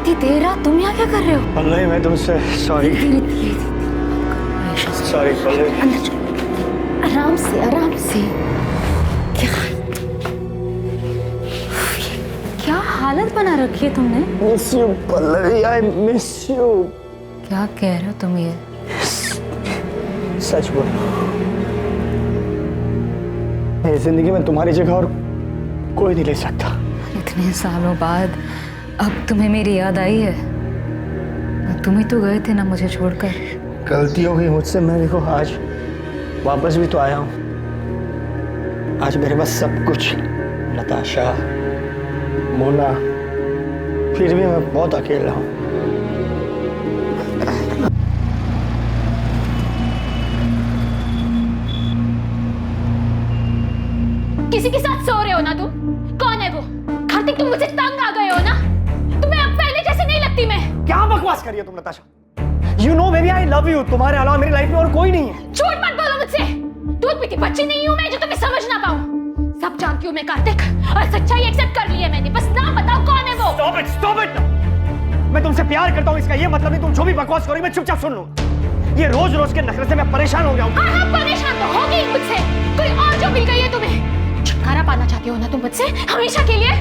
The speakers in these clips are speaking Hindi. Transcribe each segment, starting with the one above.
इतनी देर रात तुम यहाँ क्या कर रहे हो? पल्लवी मैं तुमसे सॉरी। सॉरी पल्लवी। अंदर चलो। आराम से आराम से। क्या हालत बना रखी है तुमने? Miss you Pallavi, I miss you. क्या कह रहे हो तुम ये? सच बोलो, मेरी जिंदगी में तुम्हारी जगह और कोई नहीं ले सकता। इतने सालों बाद अब तुम्हें मेरी याद आई है? तुम ही तो गए थे ना मुझे छोड़कर। गलती हो गई मुझसे, मैं देखो आज वापस भी तो आया हूँ। आज मेरे पास सब कुछ, नताशा, मोना, फिर भी मैं बहुत अकेला हूँ। किसी के साथ सो रहे हो ना तुम? कौन है वो? कार्तिक, तुम मुझे तंग आ गए हो ना? तुम्हें अब पहले जैसे नहीं लगती मैं। क्या बकवास कर रही हो तुम Natasha? You know baby, I love you। तुम्हारे अलावा मेरी लाइफ में और कोई नहीं है। झूठ मत बोलो मुझसे। दूध पीती बच्ची नहीं हूँ मैं जो तुम्हें समझ ना पाऊँ। सब जानती हूँ मैं कार्तिक, और सच्चाई एक्सेप्ट कर ली है मैंने। बस नाम बताओ कौन है वो? Stop it! मैं तुमसे प्यार करता हूँ, इसका ये मतलब नहीं तुम जो भी बकवास करोगे मैं चुपचाप सुन लूँ। ये रोज रोज के नखरे से मैं परेशान हो गया हूँ। हाँ, परेशान तो होगी मुझसे। कोई और जो मिल गई है तुम्हें। छुटकारा पाना चाहती हो ना तुम मुझसे हमेशा के लिए?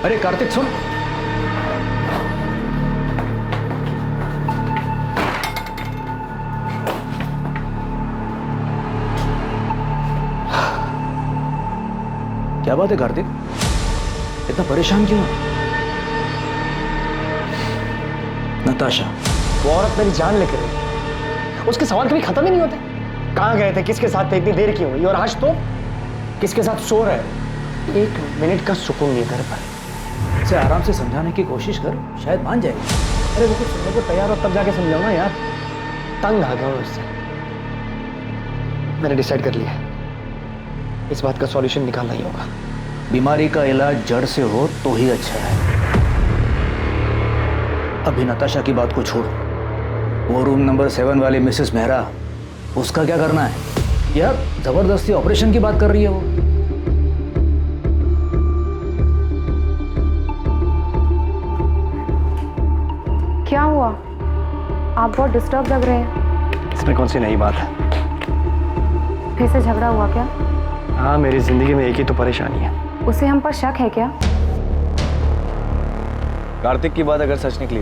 अरे कार्तिक सुन। क्या बात है कार्तिक, इतना परेशान क्यों? नताशा, वो औरत मेरी जान लेकर गई। उसके सवाल कभी खत्म ही नहीं होते। कहाँ गए थे, किसके साथ थे, इतनी देर क्यों हुई, और आज तो किसके साथ सो रहे। एक मिनट का सुकून नहीं कर पाए। इसे आराम से समझाने की कोशिश कर, शायद मान जाएगी। अरे वो कुछ सुनने को तैयार हो तब जाके समझाओ ना यार। तंग आ गया हूँ उससे। मैंने डिसाइड कर लिया, इस बात का सॉल्यूशन निकालना ही होगा। बीमारी का इलाज जड़ से हो तो ही अच्छा है। अभी नताशा की बात को छोड़, वो रूम नंबर 7 वाली मिसेस मेहरा, उसका क्या करना है? यार जबरदस्ती ऑपरेशन की बात कर रही है वो। क्या हुआ? आप बहुत डिस्टर्ब लग रहे हैं। इसमें कौन सी नई बात है? फिर से झगड़ा हुआ क्या? हाँ, मेरी जिंदगी में एक ही तो परेशानी है। उसे हम पर शक है क्या? कार्तिक की बात अगर सच निकली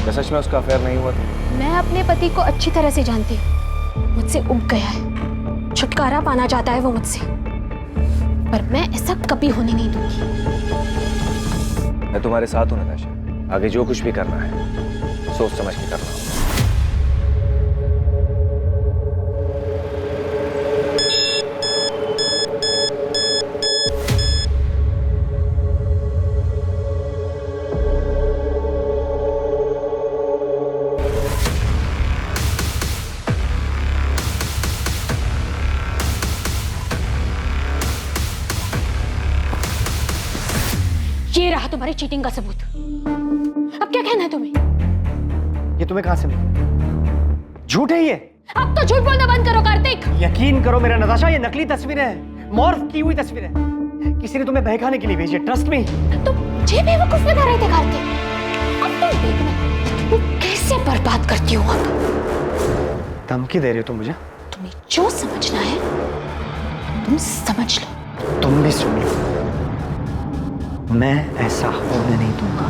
तो सच में उसका अफेयर नहीं हुआ तो? मैं अपने पति को अच्छी तरह से जानती हूँ। मुझसे उब गया है, छुटकारा पाना चाहता है वो मुझसे, पर मैं ऐसा कभी होने नहीं दूंगी। मैं तुम्हारे साथ हूँ नताशा। आगे जो कुछ भी करना है सोच समझ के करना होगा। ये रहा तुम्हारी चीटिंग का सबूत। अब क्या कहना है तुम्हें? ये तुम्हें कहां से मिला? झूठ है ये। अब तो झूठ बोलना बंद करो कार्तिक। यकीन करो मेरा नताशा, ये नकली तस्वीरें हैं, मॉर्फ की हुई तस्वीरें। किसी ने तुम्हें बहकाने के लिए भेजी, ट्रस्ट मी। तुम मुझे बेवकूफ बना रहे थे कार्तिक। अब तुम देखना तुम कैसे बर्बाद करती हो। अब धमकी दे रही हो तुम मुझे? तुम्हें जो समझना है तुम समझ लो। तुम भी सुन लो, मैं ऐसा होने नहीं दूंगा।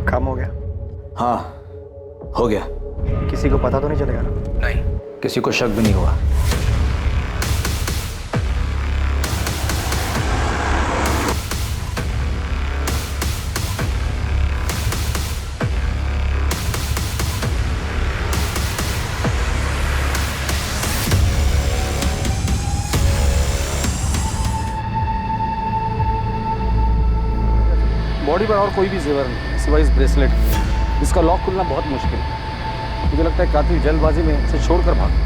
काम हो गया? हाँ हो गया। किसी को पता तो नहीं चलेगा ना? नहीं, किसी को शक भी नहीं हुआ। बॉडी पर और कोई भी जेवर नहीं सिवाय इस ब्रेसलेट के। इसका लॉक खुलना बहुत मुश्किल है। मुझे लगता है कातिल जल्दबाजी में इसे छोड़कर भागा।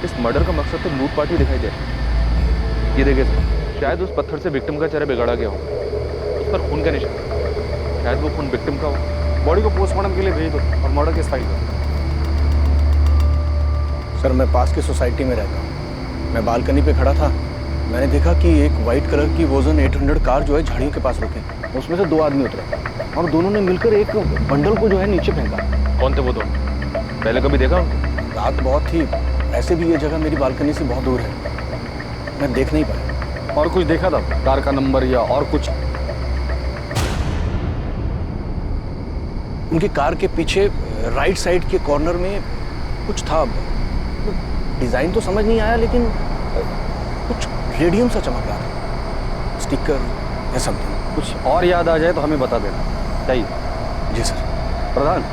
इस मर्डर का मकसद तो लूटपाट ही दिखाई दे रहा है। ये देखिए सर, शायद उस पत्थर से विक्टिम का चेहरा बिगाड़ा गया हो। उस पर खून का निशान, शायद वो खून विक्टिम का हो। बॉडी को पोस्टमार्टम के लिए भेज दो और मर्डर केस फाइल करो। सर, मैं पास की सोसाइटी में रहता हूँ। मैं बालकनी पे खड़ा था, मैंने देखा कि एक वाइट कलर की वोजन 800 कार जो है झाड़ियों के पास रुके। उसमें से 2 आदमी उतरे और दोनों ने मिलकर एक बंडल को जो है नीचे फेंका। कौन थे वो दोनों? पहले कभी देखा उनको? रात बहुत थी, ऐसे भी ये जगह मेरी बालकनी से बहुत दूर है, मैं देख नहीं पाया। और कुछ देखा था? कार का नंबर या और कुछ? उनकी कार के पीछे राइट साइड के कॉर्नर में कुछ था। डिजाइन तो समझ नहीं आया, लेकिन कुछ रेडियम सा चमक रहा था, स्टिकर या समथिंग। कुछ और याद आ जाए तो हमें बता देना चाहिए। जी सर। प्रधान,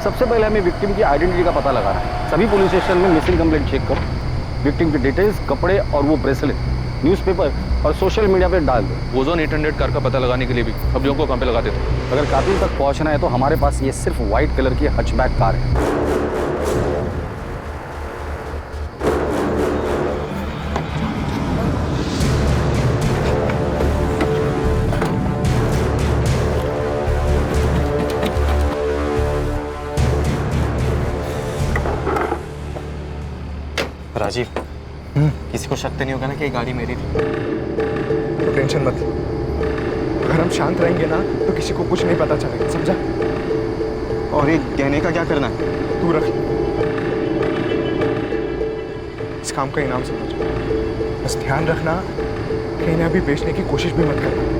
सबसे पहले हमें विक्टिम की आइडेंटिटी का पता लगाना है। सभी पुलिस स्टेशन में मिसिंग कंप्लेंट चेक करो। विक्टिम की डिटेल्स, कपड़े और वो ब्रेसलेट न्यूज़पेपर और सोशल मीडिया पे डाल दो। ओजोन 800 कार का पता लगाने के लिए भी सब लोगों को कहाँ पे लगाते थे? अगर कातिल तक पहुंचना है तो हमारे पास ये सिर्फ व्हाइट कलर की हचबैक कार है। राजीव, किसी को शक तो नहीं होगा ना कि ये गाड़ी मेरी थी? तो टेंशन मत लो। अगर हम शांत रहेंगे ना तो किसी को कुछ नहीं पता चलेगा, समझा? और ये गहने का क्या करना है? तू रख, इस काम का इनाम समझ। बस ध्यान रखना कहीं ना भी बेचने की कोशिश भी मत करना।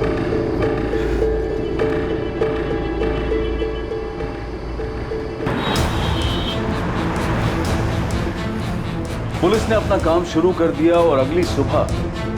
पुलिस ने अपना काम शुरू कर दिया और अगली सुबह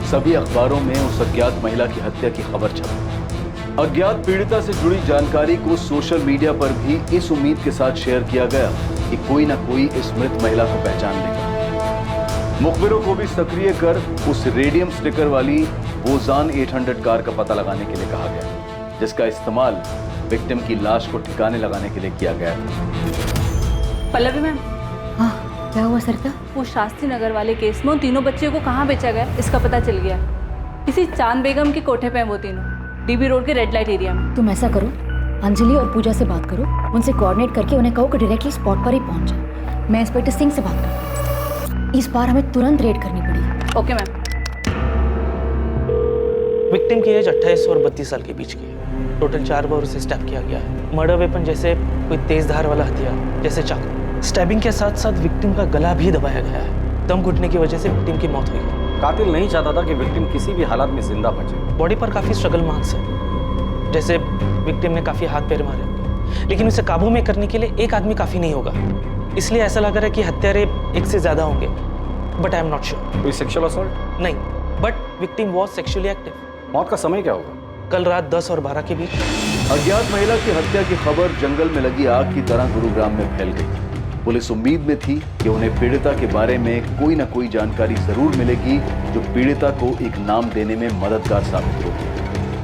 सभी अखबारों में उस अज्ञात महिला की हत्या की खबर छपी। अज्ञात पीड़िता से जुड़ी जानकारी को सोशल मीडिया पर भी इस उम्मीद के साथ शेयर किया गया कि कोई ना कोई इस मृत महिला को पहचान लेगा। मुखबिरों को भी सक्रिय कर उस रेडियम स्टिकर वाली वोजान 800 कार का पता लगाने के लिए कहा गया, जिसका इस्तेमाल विक्टिम की लाश को ठिकाने लगाने के लिए किया गया था। पल्लवी मैम, हाँ क्या हुआ सरिता? वो शास्त्री नगर वाले केस में उन तीनों बच्चियों को कहाँ बेचा गया इसका पता चल गया। किसी चांद बेगम के कोठे पे हैं वो तीनों, डीबी रोड के रेड लाइट एरिया में। तुम ऐसा करो, अंजलि और पूजा से बात करो, उनसे कोऑर्डिनेट करके उन्हें कहो कि डायरेक्टली स्पॉट पर ही पहुंच जाए। मैं इंस्पेक्टर सिंह से बात करती हूँ। इस बार हमें तुरंत रेड करनी पड़ी। Okay ma'am. विक्टिम की एज 28 और 32 साल के बीच की है। टोटल 4 बार उसे स्टैब किया गया है। मर्डर वेपन जैसे कोई तेज धार वाला हथियार जैसे चाकू। स्टैबिंग के साथ साथ विक्टिम का गला भी दबाया गया है। दम घुटने की वजह से विक्टिम की मौत हुई है। कातिल नहीं चाहता था कि विक्टिम किसी भी हालात में जिंदा बचे। बॉडी पर काफी स्ट्रगल मार्क्स है, जैसे विक्टिम ने काफी हाथ पैर मारे, लेकिन उसे काबू में करने के लिए एक आदमी काफी नहीं होगा। इसलिए ऐसा लग रहा है कि हत्यारे एक से ज्यादा होंगे, but I am not sure. कोई सेक्सुअल असॉल्ट? नहीं, but victim was sexually active. मौत का समय क्या होगा? कल रात 10 और 12 के बीच। अज्ञात महिला की हत्या की खबर जंगल में लगी आग की तरह गुरुग्राम में फैल गई। पुलिस उम्मीद में थी कि उन्हें पीड़िता के बारे में कोई ना कोई जानकारी जरूर मिलेगी जो पीड़िता को एक नाम देने में मददगार साबित होगी।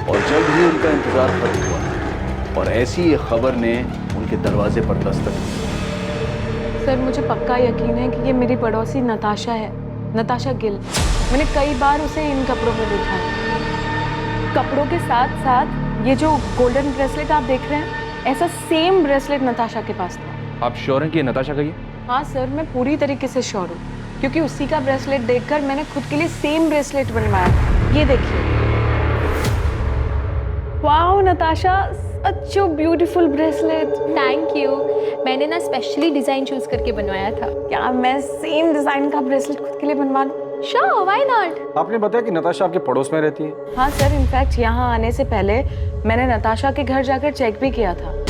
और जल्द ही उनका इंतजार खत्म हुआ और ऐसी एक खबर ने उनके दरवाजे पर दस्तक दी। सर, मुझे पक्का यकीन है कि ये मेरी पड़ोसी नताशा है, नताशा गिल। मैंने कई बार उसे इन कपड़ों में देखा है। कपड़ों के साथ साथ ये जो गोल्डन ब्रेसलेट आप देख रहे हैं, ऐसा सेम ब्रेसलेट नताशा के पास था। आप श्योर हैं कि ये नताशा का ही? हाँ सर, मैं पूरी तरीके से श्योर हूँ, क्योंकि उसी का ब्रेसलेट देखकर मैंने खुद के लिए सेम ब्रेसलेट बनवाया। ये देखिए। Wow Natasha, such a beautiful bracelet. Thank you. मैंने ना स्पेशली डिजाइन चूज करके बनवाया था। क्या मैं सेम डिजाइन का ब्रेसलेट खुद के लिए बनवा लूं? Sure, why not? आपने बताया कि नताशा आपके पड़ोस में रहती है? हाँ सर, इनफैक्ट यहाँ आने से पहले मैंने नताशा के घर जाकर चेक भी किया था।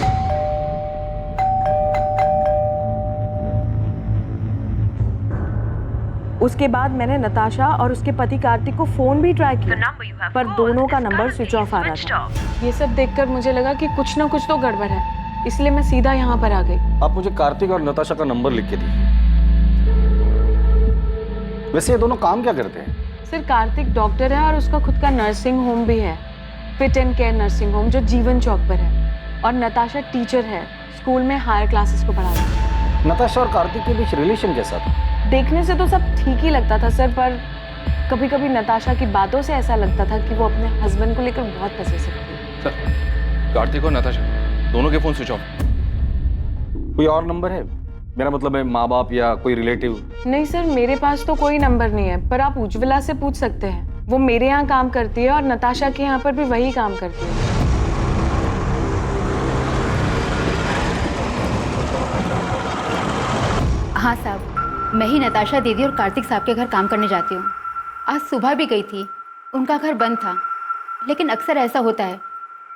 उसके बाद मैंने नताशा और उसके पति कार्तिक को फोन भी ट्राई किया, पर दोनों का नंबर स्विच ऑफ आ रहा था। ये सब देखकर मुझे लगा कि कुछ ना कुछ तो गड़बड़ है, इसलिए मैं सीधा यहाँ पर आ गई। आप मुझे कार्तिक और नताशा का नंबर लिख के दीजिए। वैसे ये दोनों काम क्या करते हैं? सर, कार्तिक डॉक्टर है और उसका खुद का नर्सिंग होम भी है। Fit and care nursing home जो जीवन चौक पर है, और नताशा टीचर है, स्कूल में हायर क्लासेस को पढ़ाती है। नताशा और कार्तिक के बीच रिलेशन कैसा था? देखने से तो सब ठीक ही लगता था सर, पर कभी कभी नताशा की बातों से ऐसा लगता था कि वो अपने हस्बैंड को लेकर बहुत पसेसिव थी। सर, कार्तिक और नताशा दोनों के फोन स्विच ऑफ। कोई और नंबर है? मेरा मतलब है माँ बाप या कोई रिलेटिव? नहीं सर, मेरे पास तो कोई नंबर नहीं है, पर आप उज्ज्वला से पूछ सकते हैं। वो मेरे यहाँ काम करती है और नताशा के यहाँ पर भी वही काम करती है। हाँ साहब, मैं ही नताशा दीदी और कार्तिक साहब के घर काम करने जाती हूँ। आज सुबह भी गई थी, उनका घर बंद था, लेकिन अक्सर ऐसा होता है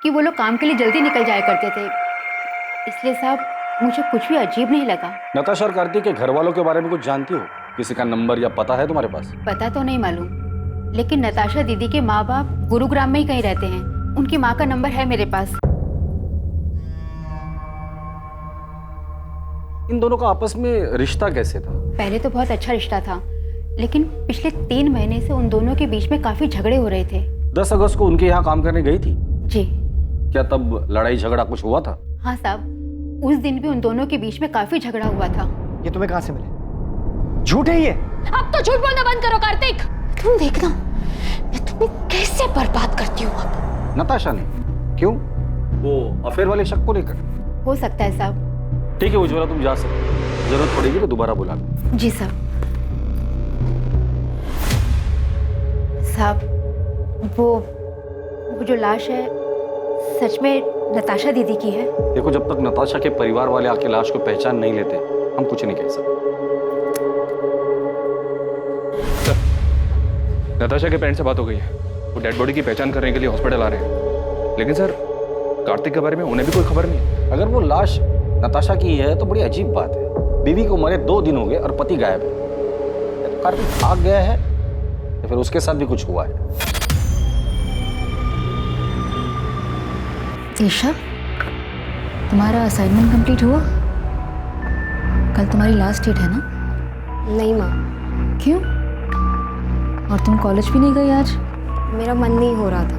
कि वो लोग काम के लिए जल्दी निकल जाया करते थे, इसलिए साहब मुझे कुछ भी अजीब नहीं लगा। नताशा और कार्तिक के घर वालों के बारे में कुछ जानती हो? किसी का नंबर या पता है तुम्हारे पास? पता तो नहीं मालूम, लेकिन नताशा दीदी के माँ बाप गुरुग्राम में ही कहीं रहते हैं। उनकी माँ का नंबर है मेरे पास। इन दोनों का आपस में रिश्ता कैसे था? पहले तो बहुत अच्छा रिश्ता था, लेकिन पिछले 3 महीने से उन दोनों के बीच में काफी झगड़े हो रहे थे। 10 अगस्त को उनके यहाँ काम करने गई थी? जी। क्या तब लड़ाई झगड़ा कुछ हुआ था? हाँ साहब, उस दिन भी उन दोनों के बीच में काफी झगड़ा हुआ था। ये तुम्हें कहाँ से मिले? झूठ है ये। अब तो झूठ बोलना बंद करो कार्तिक। तुम देखना मैं तुम्हें कैसे बर्बाद करती हूँ अब। नताशा ने? क्यों? वो अफेयर वाले शक को लेकर? हो सकता है साहब। ठीक है उज्ज्वला, तुम जा सकते, जरूरत पड़ेगी तो दोबारा बुला लो। जी साहब। साहब वो जो लाश है सच में नताशा दीदी की है? देखो, जब तक नताशा के परिवार वाले आके लाश को पहचान नहीं लेते हम कुछ नहीं कह सकते। नताशा के पेरेंट्स से बात हो गई है, वो डेड बॉडी की पहचान करने के लिए हॉस्पिटल आ रहे हैं। लेकिन सर, कार्तिक के बारे में उन्हें भी कोई खबर नहीं। अगर वो लाश नताशा की है तो बड़ी अजीब बात है। बीवी को मरे 2 दिन हो गए और पति गायब है। तो कार्तिक भाग गया है या फिर उसके साथ भी कुछ हुआ है? ईशा, तुम्हारा असाइनमेंट कंप्लीट हुआ? कल तुम्हारी लास्ट डेट है ना? नहीं माँ। क्यों? और तुम कॉलेज भी नहीं गई आज? मेरा मन नहीं हो रहा था।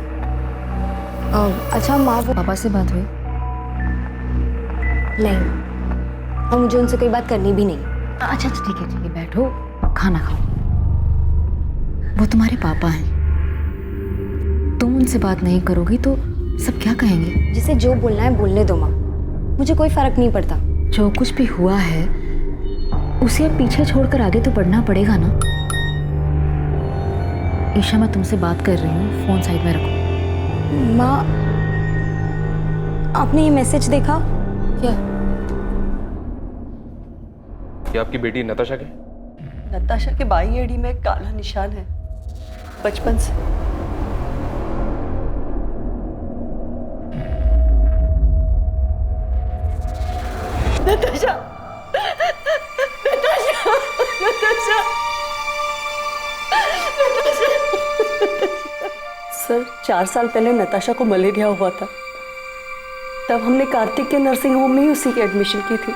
अच्छा माँ, वो पापा से बात हुई? नहीं, और मुझे उनसे कोई बात करनी भी नहीं। अच्छा ठीक है, बैठो, खाना खाओ। वो तुम्हारे पापा हैं, तुम उनसे बात नहीं करोगी तो सब क्या कहेंगे? जिसे जो बोलना है बोलने दो माँ, मुझे कोई फर्क नहीं पड़ता। जो कुछ भी हुआ है उसे अब पीछे छोड़कर आगे तो बढ़ना पड़ेगा ना। ईशा, मैं तुमसे बात कर रही हूँ, फोन साइड में रखो। माँ, आपने ये मैसेज देखा क्या? ये आपकी बेटी नताशा की? नताशा के बाई एड़ी में एक काला निशान है, बचपन से। नताशा, नताशा, नताशा, सर 4 साल पहले नताशा को मलेरिया हुआ था, तब हमने कार्तिक के नर्सिंग होम में ही उसी की एडमिशन की थी।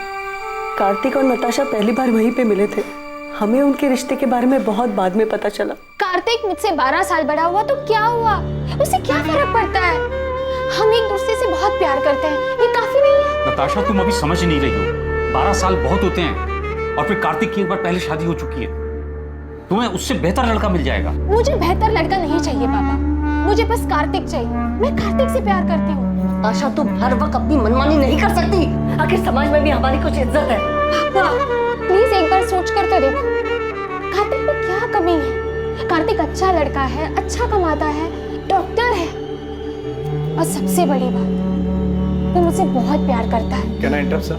कार्तिक और नताशा पहली बार वहीं पे मिले थे। हमें उनके रिश्ते के बारे में बहुत बाद में पता चला। कार्तिक मुझसे 12 साल बड़ा हुआ तो क्या हुआ, उसे क्या फर्क पड़ता है? हम एक दूसरे से बहुत प्यार करते हैं, ये काफी नहीं है? नताशा, तुम अभी समझ नहीं रही हो। 12 साल बहुत होते हैं, और फिर कार्तिक की एक बार पहले शादी हो चुकी है। तुम्हें उससे बेहतर लड़का मिल जाएगा। मुझे बेहतर लड़का नहीं चाहिए पापा, मुझे बस कार्तिक चाहिए। मैं कार्तिक से प्यार करती हूँ। आशा, तुम हर वक्त अपनी मनमानी नहीं कर सकती। आखिर समाज में भी हमारी कुछ इज्जत है। पापा प्लीज एक बार सोच कर तो देखो, कार्तिक में क्या कमी है? कार्तिक अच्छा लड़का है, अच्छा कमाता है, डॉक्टर है, और सबसे बड़ी बात वो मुझसे बहुत प्यार करता है। Can I interrupt sir?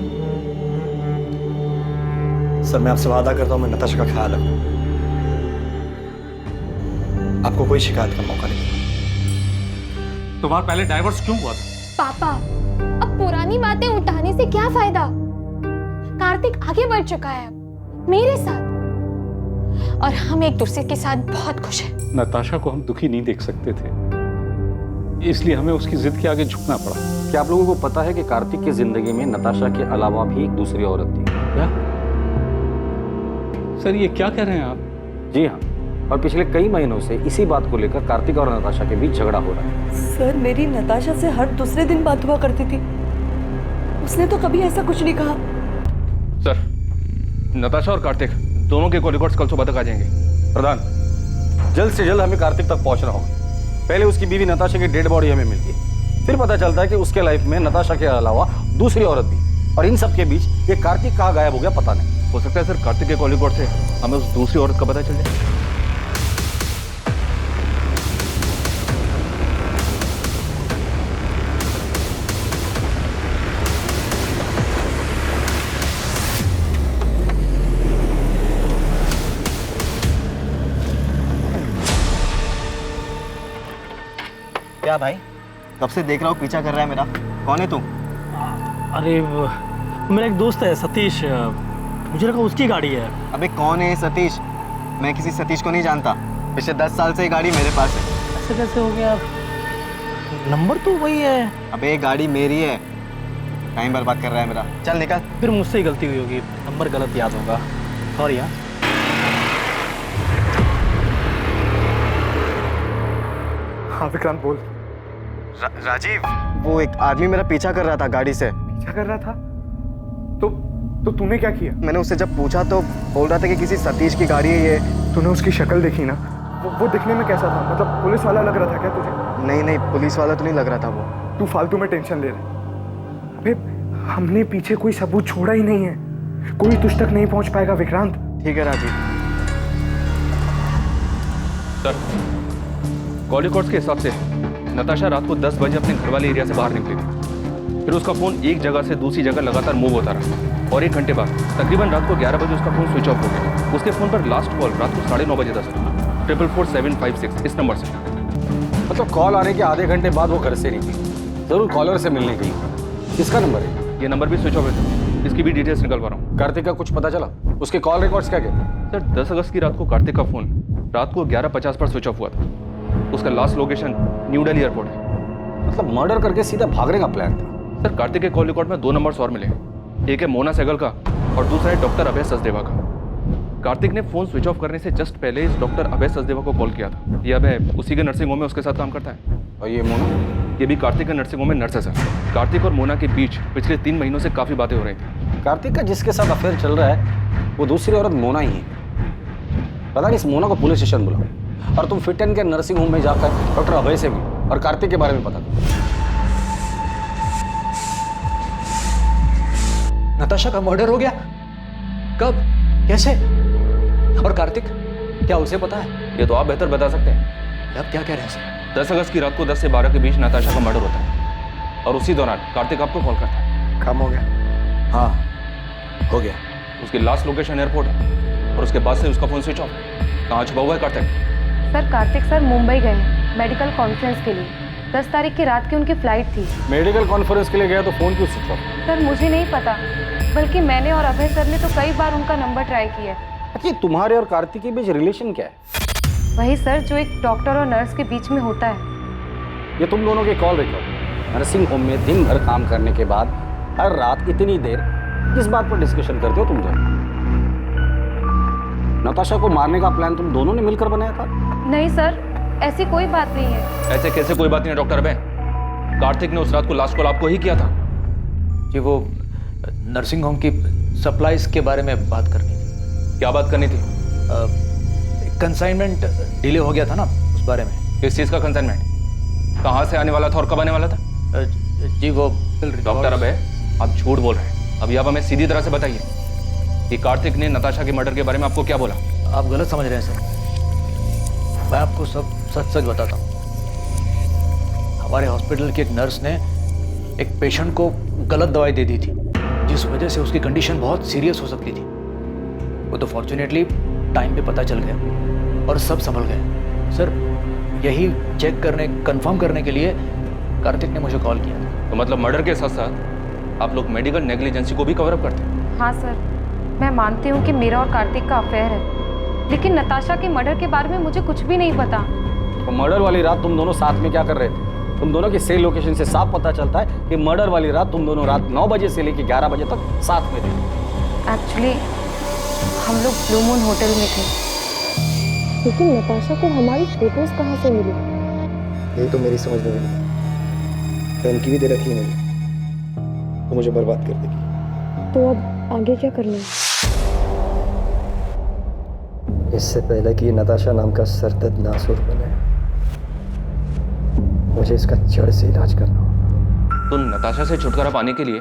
Sir, मैं आपसे वादा करता हूँ मैं नताशा का ख्याल रखूंगा, आपको कोई शिकायत का मौका नहीं। तुम्हारा पहले डाइवोर्स क्यों हुआ था? पापा, अब पुरानी बातें उठाने से क्या फायदा? कार्तिक आगे बढ़ चुका है अब मेरे साथ, और हम एक दूसरे के साथ बहुत खुश हैं। नताशा को हम दुखी नहीं देख सकते थे, इसलिए हमें उसकी जिद के आगे झुकना पड़ा। क्या आप लोगों को पता है कि कार्तिक की जिंदगी में नताशा के अलावा भी एक दूसरी औरत थी? क्या? सर, ये क्या कह रहे हैं आप? जी हाँ, और पिछले कई महीनों से इसी बात को लेकर कार्तिक और नताशा के बीच झगड़ा हो रहा है। सर मेरी नताशा से हर दूसरे दिन बात हुआ करती थी, उसने तो कभी ऐसा कुछ नहीं कहा। सर, नताशा और कार्तिक दोनों के कॉल रिकॉर्ड्स कल सुबह तक आ जाएंगे। प्रधान, जल्द से जल्द हमें कार्तिक तक पहुंचना होगा। पहले उसकी बीवी नताशा की डेड बॉडी हमें मिलती है, फिर पता चलता है कि उसके लाइफ में नताशा के अलावा दूसरी औरत भी, और इन सब के बीच ये कार्तिक कहाँ गायब हो गया पता नहीं। हो सकता है सर कार्तिक के कॉल रिकॉर्ड से हमें उस दूसरी औरत का पता चल जाए। क्या भाई, कब से देख रहा हूँ पीछा कर रहा है मेरा। कौन है तू? अरे मेरा एक दोस्त है सतीश, मुझे लगा उसकी गाड़ी है। अबे कौन है सतीश? मैं किसी सतीश को नहीं जानता। पिछले 10 साल से ये गाड़ी मेरे पास है। ऐसे कैसे हो गया? नंबर तो वही है। अबे ये गाड़ी मेरी है। टाइम बर्बाद कर रहा है मेरा। चल निकल। फिर मुझसे ही गलती हुई होगी, नंबर गलत याद होगा। सॉरी। हाँ हाँ विक्रांत बोल। राजीव, वो एक आदमी मेरा पीछा कर रहा था गाड़ी से। पीछा कर रहा था? तो तूने क्या किया? मैंने उससे जब पूछा तो बोल रहा था कि किसी सतीश की गाड़ी है ये। तूने उसकी शक्ल देखी ना? वो दिखने में कैसा था? मतलब पुलिस वाला लग रहा था क्या तुझे? नहीं, पुलिस वाला तो नहीं लग रहा था वो। तू फालतू में टेंशन ले रहा। अबे हमने पीछे कोई सबूत छोड़ा ही नहीं है, कोई तुझ तक नहीं पहुंच पाएगा विक्रांत। ठीक है राजीव। सर, कॉल रिकॉर्ड्स के हिसाब से नताशा रात को 10 बजे अपने घर वाले एरिया से बाहर निकली थी। फिर उसका फोन एक जगह से दूसरी जगह लगातार मूव होता रहा और 1 घंटे बाद तकरीबन रात को 11 बजे उसका फोन स्विच ऑफ हो गया। उसके फोन पर लास्ट कॉल रात को 9:30 बजे था सर, 44756 इस नंबर से। मतलब कॉल आने के आधे घंटे बाद वो घर से निकली, जरूर कॉलर से मिलने गई। किसका नंबर है? ये नंबर भी स्विच ऑफ है, इसकी भी डिटेल्स निकल पा रहा हूँ। कार्तिक का कुछ पता चला? उसके कॉल रिकॉर्ड्स क्या कहते? सर 10 अगस्त की रात को कार्तिक का फोन रात को 11:50 पर स्विच ऑफ हुआ था। उसका last location new Delhi airport है। मतलब मर्डर करके सीधा भागने का प्लान था। सर कार्तिक के कॉल रिकॉर्ड में 2 नंबर्स और मिले। एक है मोना सहगल का और दूसरा है डॉक्टर अभय सचदेवा का। कार्तिक ने फोन स्विच ऑफ करने से जस्ट पहले इस डॉक्टर अभय सचदेवा को कॉल किया था। ये अभय उसी के नर्सिंग होम में उसके साथ काम करता है। और ये मोना? ये भी कार्तिक के नर्सिंग होम में नर्स है सर। कार्तिक और मोना के बीच पिछले 3 महीनों से काफी बातें हो रही थी। कार्तिक का जिसके साथ अफेयर चल रहा है वो दूसरी औरत मोना ही है। पता नहीं इस मोना को पुलिस स्टेशन बुलाओ और तुम फिट एंड के नर्सिंग होम में जाकर डॉक्टर अभय से मिलो और कार्तिक के बारे में पता करो। नताशा का मर्डर हो गया? कब? कैसे? और कार्तिक, क्या उसे पता है? ये तो आप बेहतर बता सकते हैं। अब क्या कह रहे हैं सर? 10 अगस्त की रात को 10 से 12 के बीच नताशा का मर्डर होता है और उसी दौरान कार्तिक आपको कॉल करता है। काम हो गया? हाँ हो गया। उसकी लास्ट लोकेशन एयरपोर्ट है और उसके बाद से उसका फोन स्विच ऑफ। कहाँ छुपा हुआ है कार्तिक? सर कार्तिक सर मुंबई गए हैं मेडिकल कॉन्फ्रेंस के लिए। 10 तारीख की रात की उनकी फ्लाइट थी। मेडिकल कॉन्फ्रेंस के लिए गया तो फोन क्यों स्विच ऑफ? सर मुझे नहीं पता, बल्कि मैंने और अभय सर ने तो कई बार उनका नंबर ट्राई किया। अच्छा, तुम्हारे और कार्तिक के बीच रिलेशन क्या है? वही सर जो एक डॉक्टर और नर्स के बीच में होता है। ये तुम दोनों के कॉल रिकॉर्ड। नर्सिंग होम में दिन भर काम करने के बाद हर रात इतनी देर किस बात पर डिस्कशन करते हो तुम दोनों? नताशा को मारने का प्लान तुम दोनों ने मिलकर बनाया था? नहीं सर, ऐसी कोई बात नहीं है। ऐसे कैसे कोई बात नहीं है डॉक्टर अभय? कार्तिक ने उस रात को लास्ट कॉल आपको ही किया था। कि वो नर्सिंग होम की सप्लाईज के बारे में बात करनी थी। क्या बात करनी थी? कंसाइनमेंट डिले हो गया था ना, उस बारे में। किस चीज़ का कंसाइनमेंट? कहाँ से आने वाला था और कब आने वाला था? जी वो डॉक्टर अभय, आप झूठ बोल रहे हैं। अभी आप हमें सीधी तरह से बताइए कि कार्तिक ने नताशा के मर्डर के बारे में आपको क्या बोला? आप गलत समझ रहे हैं सर। मैं आपको सब सच सच बताता हूँ। हमारे हॉस्पिटल की एक नर्स ने एक पेशेंट को गलत दवाई दे दी थी, जिस वजह से उसकी कंडीशन बहुत सीरियस हो सकती थी। वो तो फॉर्चुनेटली टाइम पे पता चल गया और सब संभल गए। सर यही चेक करने, कंफर्म करने के लिए कार्तिक ने मुझे कॉल किया था। तो मतलब मर्डर के साथ साथ आप लोग मेडिकल नेग्लिजेंसी को भी कवर अप करते हैं? हाँ सर, मैं मानती हूँ कि मेरा और कार्तिक का अफेयर है, लेकिन नताशा के मर्डर के बारे में मुझे कुछ भी नहीं पता। तो मर्डर वाली रात तुम दोनों साथ में क्या कर रहे थे? तुम दोनों की सेल लोकेशन से साफ पता चलता है कि मर्डर वाली रात तुम दोनों रात 9 बजे से लेकर 11 बजे तक साथ में थे। एक्चुअली हम लोग ब्लू मून होटल में थे। लेकिन नताशा को हमारी फोटोज कहाँ से मिली? यही तो मेरी समझ में नहीं। धमकी भी दे रखी है मुझे, तो मुझे बर्बाद कर देगी। तो अब आगे क्या करना है? इससे पहले कि नताशा नाम का सरदर्द नासुर बने, मुझे इसका जड़ से इलाज करना होगा। तो नताशा से छुटकारा पाने के लिए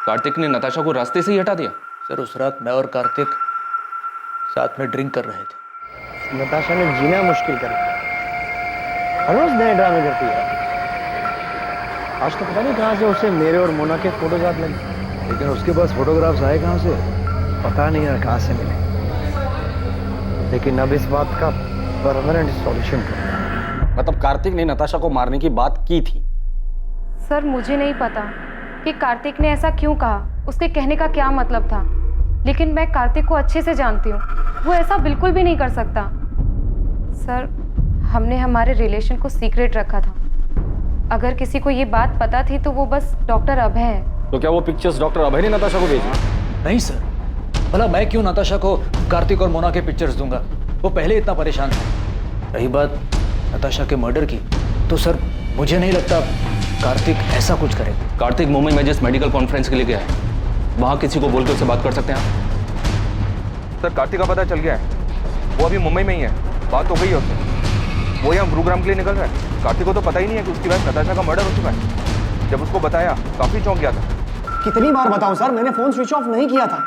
कार्तिक ने नताशा को रास्ते से ही हटा दिया? सर उस रात मैं और कार्तिक साथ में ड्रिंक कर रहे थे। नताशा ने जीना मुश्किल कर दिया। हर रोज नए ड्रामे करती है। आज तो पता नहीं कहाँ से उसे मेरे और मोना के फोटोज हाथ लगे, लेकिन उसके पास फोटोग्राफ्स आए कहाँ से? पता नहीं यार कहाँ से मिले। लेकिन अब इस बात का परमानेंट सॉल्यूशन करना है। मतलब कार्तिक ने नताशा को मारने की बात की थी? सर मुझे नहीं पता कि कार्तिक ने ऐसा क्यों कहा, उसके कहने का क्या मतलब था, लेकिन मैं कार्तिक को अच्छे से जानती हूँ, वो ऐसा बिल्कुल भी नहीं कर सकता। सर हमने हमारे रिलेशन को सीक्रेट रखा था। अगर किसी को ये बात पता थी तो वो बस डॉक्टर अभय है। तो क्या वो पिक्चर्स डॉक्टर अभय ने नताशा को भेजी? नहीं सर, भला मैं क्यों नताशा को कार्तिक और मोना के पिक्चर्स दूंगा? वो पहले इतना परेशान था। रही बात नताशा के मर्डर की, तो सर मुझे नहीं लगता कार्तिक ऐसा कुछ करे। कार्तिक मुंबई में जिस मेडिकल कॉन्फ्रेंस के लिए गया है, वहाँ किसी को बोल के उससे बात कर सकते हैं आप? सर कार्तिक का पता चल गया है, वो अभी मुंबई में ही है, बात हो गई है उससे। वो यहाँ गुरुग्राम के लिए निकल रहा है। कार्तिक को तो पता ही नहीं है कि उसकी वाइफ नताशा का मर्डर हो चुका है। जब उसको बताया काफी चौंक गया था। कितनी बार बताऊं सर, मैंने फोन स्विच ऑफ नहीं किया था।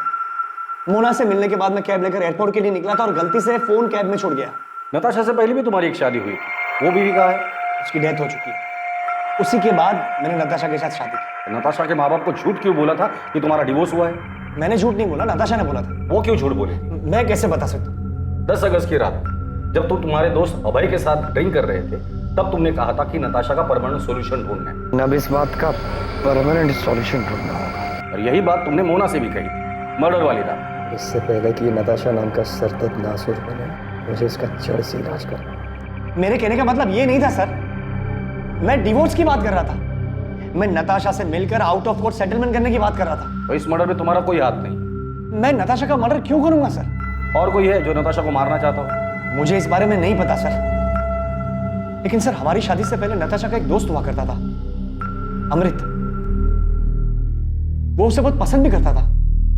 मोना से मिलने के बाद मैं कैब लेकर एयरपोर्ट के लिए निकला था और गलती से फोन कैब में छोड़ गया। नताशा से पहले भी तुम्हारी एक शादी हुई थी, वो बीवी कहाँ है? उसकी डेथ हो चुकी है। उसी के बाद मैंने नताशा के साथ शादी की। नताशा के माँ बाप को झूठ क्यों बोला था कि तुम्हारा डिवोर्स हुआ है? मैंने झूठ नहीं बोला, नताशा ने बोला था। वो क्यों झूठ बोले? मैं कैसे बता सकता हूँ? 10 अगस्त की रात जब तुम तुम्हारे दोस्त अभय के साथ ड्रिंक कर रहे थे, तब तुमने कहा था कि नताशा का परमानेंट सॉल्यूशन ढूंढना है। अब इस बात का परमानेंट सॉल्यूशन ढूंढना होगा। और यही बात तुमने मोना से भी कही थी मर्डर वाली रात। इससे पहले कि नताशा नाम का सरदर्द नासुर बने, मुझे इसका जड़ से इलाज करना। मेरे कहने का मतलब ये नहीं था सर, मैं डिवोर्स की बात कर रहा था। मैं नताशा से मिलकर आउट ऑफ कोर्ट सेटलमेंट करने की बात कर रहा था। तो इस मर्डर में तुम्हारा कोई हाथ नहीं? मैं नताशा का मर्डर क्यों करूंगा सर? और कोई है जो नताशा को मारना चाहता हो? मुझे इस बारे में नहीं पता सर, लेकिन सर हमारी शादी से पहले नताशा का एक दोस्त हुआ करता था, अमृत। वो उसे बहुत पसंद भी करता था।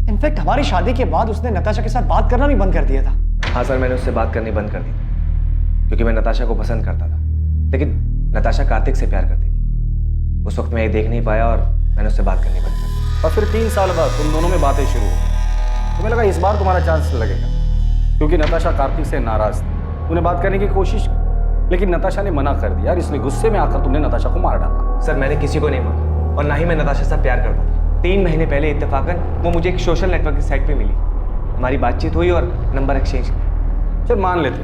इनफैक्ट हमारी शादी के बाद उसने नताशा के साथ बात करना भी बंद कर दिया था। हाँ सर, मैंने उससे बात करनी बंद कर दी क्योंकि मैं नताशा को पसंद करता था, लेकिन नताशा कार्तिक से प्यार करती थी। उस वक्त मैं ये देख नहीं पाया और मैंने उससे बात करनी बंद कर दी। और फिर 3 साल बाद तुम दोनों में बातें शुरू हुई। तुम्हें लगा इस बार तुम्हारा चांस लगेगा, क्योंकि नताशा कार्तिक से नाराज थी। उन्हें बात करने की कोशिश की, लेकिन नताशा ने मना कर दिया और इसलिए गुस्से में आकर तुमने नताशा को मार डाला। सर मैंने किसी को नहीं मारा और ना ही मैं नताशा से प्यार करता था। 3 महीने पहले इत्तेफाकन वो मुझे एक सोशल नेटवर्क की साइट पे मिली। हमारी बातचीत हुई और नंबर एक्सचेंज किया। चल मान लेते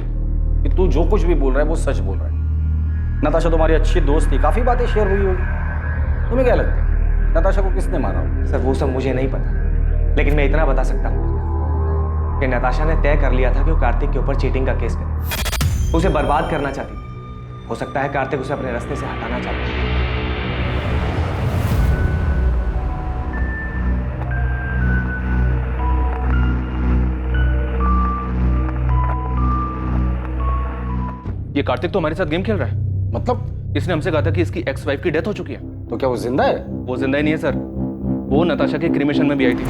कि तू जो कुछ भी बोल रहा है वो सच बोल रहा है। नताशा तुम्हारी अच्छी दोस्त थी, काफी बातें शेयर हुई होगी। तुम्हें क्या लगता है नताशा को किसने मारा होगा? सर वो सब मुझे नहीं पता, लेकिन मैं इतना बता सकता हूँ कि नताशा ने तय कर लिया था कि वो कार्तिक के ऊपर चीटिंग का केस करे। उसे बर्बाद करना चाहती थी। हो सकता है कार्तिक उसे अपने रास्ते से हटाना चाहता है। ये कार्तिक तो हमारे साथ गेम खेल रहा है। मतलब इसने हमसे कहा था कि इसकी एक्स वाइफ की डेथ हो चुकी है। तो क्या वो जिंदा है? वो जिंदा ही नहीं है सर, वो नताशा के क्रिमेशन में भी आई थी।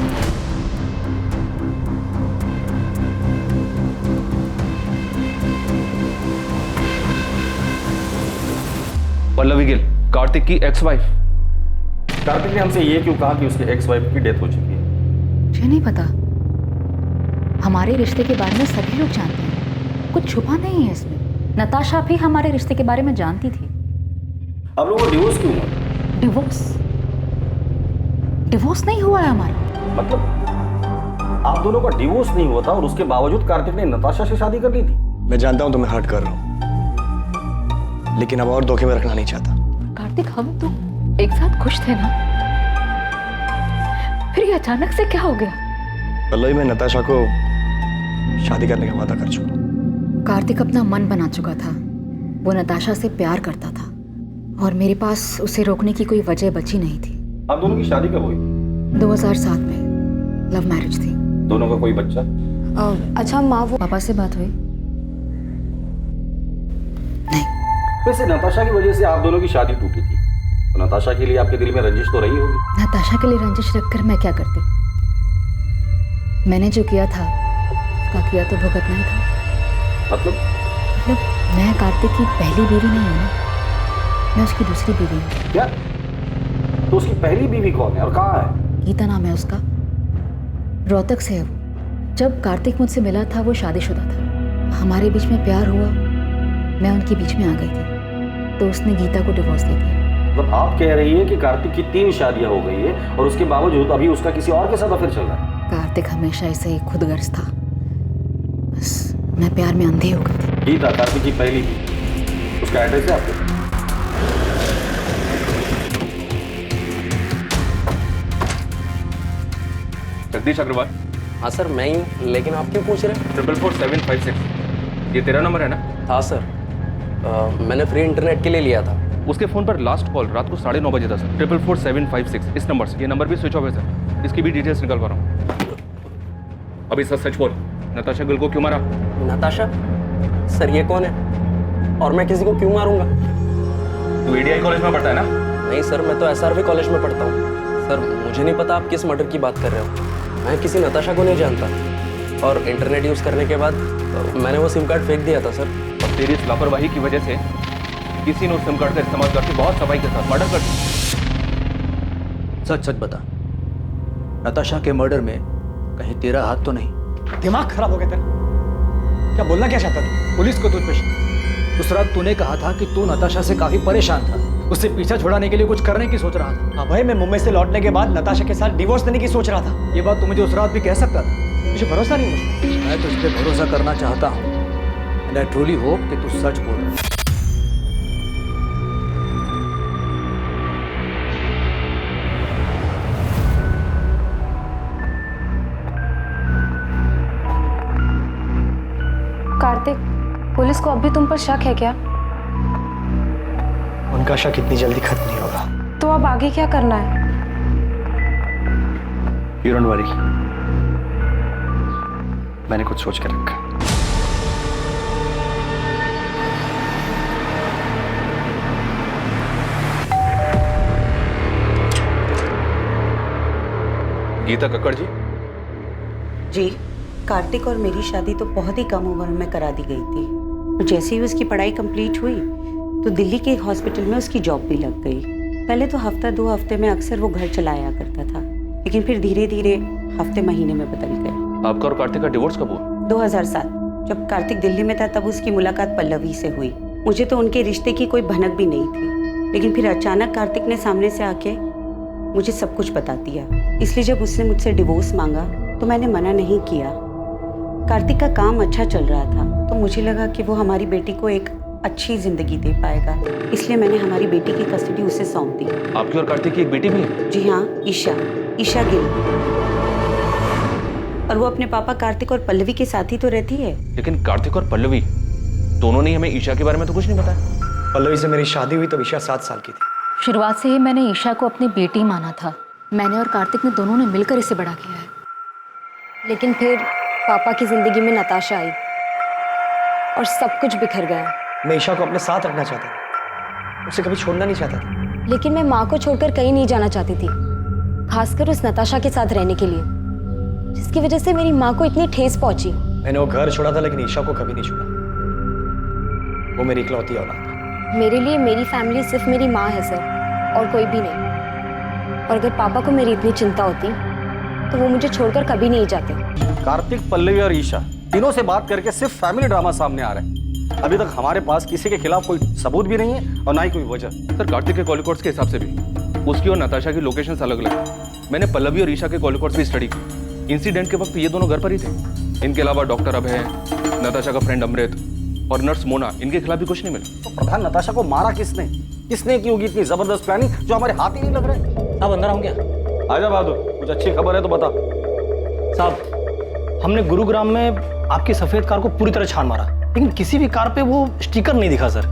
पल्लवी गिल, कार्तिक की एक्स वाइफ। कार्तिक ने हमसे ये क्यों कहा कि उसकी एक्स वाइफ की डेथ हो चुकी है? मुझे नहीं पता। हमारे रिश्ते के बारे में सभी लोग जानते हैं, कुछ छुपा नहीं है इसमें। नताशा भी हमारे रिश्ते के बारे में जानती थी। अब लोगों को डिवोर्स क्यों हुआ? डिवोर्स नहीं हुआ है हमारा। मतलब आप दोनों का डिवोर्स नहीं हुआ था और उसके बावजूद कार्तिक ने नताशा से शादी कर ली थी? मैं जानता हूं तुम्हें हर्ट कर रहा हूं, लेकिन अब और धोखे में रखना नहीं चाहता। कार्तिक हम तो एक साथ खुश थे ना, फिर ये अचानक से क्या हो गया? पल्लवी, मैं नताशा को शादी करने का वादा कर चुका। कार्तिक अपना मन बना चुका था। वो नताशा से प्यार करता था और मेरे पास उसे रोकने की कोई वजह बची नहीं थी। आप दोनों की शादी कब हुई? 2007 में लव मैरिज थी। दोनों का कोई बच्चा? अच्छा माँ, वो पापा से बात हुई, वैसे नताशा की वजह से आप दोनों की शादी टूटी थी, तो नताशा के लिए आपके दिल में रंजिश तो रही होगी। नताशा के लिए रंजिश रखकर मैं क्या करती? मैंने जो किया था उसका किया तो भुगतना ही था। मतलब मैं कार्तिक की पहली बीवी नहीं हूँ ना, मैं उसकी दूसरी बीवी हूँ। क्या? तो उसकी पहली बीवी कौन है और कहाँ है? गीता नाम है उसका, रोहतक से है वो। जब कार्तिक मुझसे मिला था वो शादीशुदा था, हमारे बीच में प्यार हुआ, मैं उनके बीच में आ गई थी, तो उसने गीता को डिवोर्स दे दिया। मतलब आप कह रही है कि कार्तिक की 3 शादियां हो गई है और उसके बावजूद अभी उसका किसी और के साथ अफेयर चल रहा है? कार्तिक हमेशा ऐसे ही खुदगर्ज था, बस मैं प्यार में अंधी हो गई थी। गीता कार्तिक की पहली थी, उसका एड्रेस है आपको? जगदीश अग्रवाल। हाँ सर मैं ही हूँ, लेकिन आप क्यों पूछ रहे हैं? 44756 ये तेरा नंबर है ना? हाँ सर, मैंने फ्री इंटरनेट के लिए लिया था। उसके फोन पर लास्ट कॉल रात को 9:30 बजे था सर। 44756 इस नंबर से। ये नंबर भी स्विच ऑफ है सर, इसकी भी डिटेल्स निकल पा रहा हूँ। अभी सच सच बोल, नताशा गिल को क्यों मारा? नताशा? सर ये कौन है और मैं किसी को क्यों मारूंगा? तू एडीआई कॉलेज में पढ़ता है ना? नहीं सर, मैं तो एसआरवी कॉलेज में पढ़ता हूँ। सर मुझे नहीं पता आप किस मर्डर की बात कर रहे हो, मैं किसी नताशा को नहीं जानता। और इंटरनेट यूज़ करने के बाद मैंने वो सिम कार्ड फेंक दिया था सर। और तेरी इस लापरवाही की वजह से किसी ने उस सिम कार्ड का इस्तेमाल करके बहुत सफाई के साथ मर्डर कर दिया। सच सच बता, नताशा के मर्डर में कहीं तेरा हाथ तो नहीं? दिमाग खराब हो गया तेरा, क्या बोलना क्या चाहता तू? पुलिस को तुझ पे उस रात तूने कहा था कि तू नताशा से काफी परेशान था, उससे पीछा छुड़ाने के लिए कुछ करने की सोच रहा था। हाँ भाई, मैं मुंबई से लौटने के बाद नताशा के साथ डिवोर्स देने की सोच रहा था। ये बात तू मुझे उस रात भी कह सकता था। मुझे भरोसा नहीं मुझे। मैं तुझ पे भरोसा करना चाहता हूँ। एंड आई ट्रूली होप कि तू सच बोल रहा है। कार्तिक, पुलिस को अब भी तुम पर शक है क्या? उनका शक इतनी जल्दी खत्म नहीं होगा। तो अब आगे क्या करना है? You don't worry, मैंने कुछ सोच कर रखा। गीता कक्कड़ जी। जी, कार्तिक और मेरी शादी तो बहुत ही कम उम्र में करा दी गई थी, और जैसे ही उसकी पढ़ाई कंप्लीट हुई तो दिल्ली के एक हॉस्पिटल में उसकी जॉब भी लग गई। पहले तो हफ्ता 2 हफ्ते में अक्सर वो घर चला आया करता था, लेकिन फिर धीरे धीरे हफ्ते महीने में बदल गए। आपका और कार्तिक का डिवोर्स कब हुआ? 2007, जब कार्तिक दिल्ली में था तब उसकी मुलाकात पल्लवी से हुई। मुझे तो उनके रिश्ते की कोई भनक भी नहीं थी, लेकिन फिर अचानक कार्तिक ने सामने से आके मुझे सब कुछ बता दिया। इसलिए जब उसने मुझसे डिवोर्स मांगा तो मैंने मना नहीं किया। कार्तिक का काम अच्छा चल रहा था, तो मुझे लगा कि वो हमारी बेटी को एक अच्छी जिंदगी दे पाएगा, इसलिए मैंने हमारी बेटी की कस्टडी उसे सौंप दी। आपकी और कार्तिक की एक बेटी भी है? जी हाँ, ईशा गिल। और वो अपने पापा कार्तिक और पल्लवी के साथ ही तो रहती है। लेकिन कार्तिक और पल्लवी दोनों ने हमें ईशा के बारे में तो कुछ नहीं बताया। पल्लवी से मेरी शादी हुई तब ईशा 7 साल की थी। शुरुआत से ही मैंने ईशा को अपनी बेटी माना था। मैंने और कार्तिक ने दोनों ने मिलकर इसे बड़ा किया है। लेकिन फिर पापा की जिंदगी में नताशा आई और सब कुछ बिखर गया। मैं ईशा को अपने साथ रखना चाहता था, उसे कभी छोड़ना नहीं चाहता था। लेकिन मैं माँ को छोड़कर कहीं नहीं जाना चाहती थी, खासकर उस नताशा के साथ रहने के लिए, जिसकी वजह से मेरी माँ को इतनी ठेस पहुंची। मैंने वो घर छोड़ा था, लेकिन ईशा को कभी नहीं छोड़ा। वो मेरी इकलौती औलाद है। मेरे लिए मेरी फैमिली सिर्फ मेरी माँ है सर, और कोई भी नहीं। और अगर पापा को मेरी इतनी चिंता होती तो वो मुझे छोड़कर कभी नहीं जाते। कार्तिक, पल्लवी और ईशा तीनों से बात करके सिर्फ फैमिली ड्रामा सामने आ रहा है। अभी तक हमारे पास किसी के खिलाफ कोई सबूत भी नहीं है और ना ही कोई वजह। सर, कार्तिक के कॉल रिकॉर्ड्स के हिसाब से भी उसकी और नताशा की लोकेशंस अलग अलग है। मैंने पल्लवी और ईशा के कॉल रिकॉर्ड्स भी स्टडी की। इंसिडेंट के वक्त ये दोनों घर पर ही थे। इनके अलावा डॉक्टर अभय, नताशा का फ्रेंड अमृत और नर्स मोना, इनके खिलाफ भी कुछ नहीं मिला। तो प्रधान, नताशा को मारा किसने? किसने की होगी इतनी जबरदस्त प्लानिंग जो हमारे हाथ ही नहीं लग रहे? अब अंदर आऊं क्या? आजा बहादुर, कुछ अच्छी खबर है तो बता। साहब, हमने गुरुग्राम में आपकी सफेद कार को पूरी तरह छान मारा, लेकिन किसी भी कार पे वो स्टिकर नहीं दिखा सर।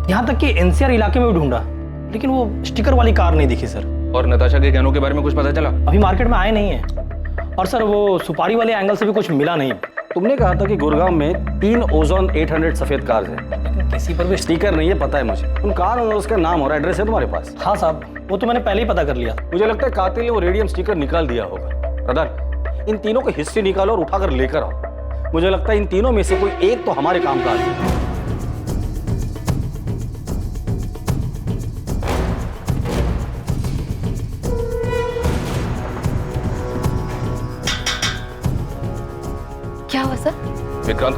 यहाँ तक कि एनसीआर इलाके में भी ढूंढा, लेकिन वो स्टिकर वाली कार नहीं दिखी सर। और नताशा के गहनों के बारे में कुछ पता चला? अभी मार्केट में आए नहीं है। और सर, वो सुपारी वाले एंगल से भी कुछ मिला नहीं। तुमने कहा था कि गुरुग्राम में 3 ओजोन 800 सफेद कार्स हैं। आईसी पर भी स्टिकर नहीं है, पता है मुझे। तुम कार और उसका नाम और एड्रेस है तुम्हारे पास? हाँ साहब, वो तो मैंने पहले ही पता कर लिया। मुझे लगता है कातिल ने वो रेडियम स्टिकर निकाल दिया होगा। ब्रदर, इन तीनों को हिस्से निकालो और उठाकर लेकर आओ। मुझे लगता है इन तीनों में से कोई एक तो हमारे काम का आदमी है। क्या हुआ सर? विक्रांत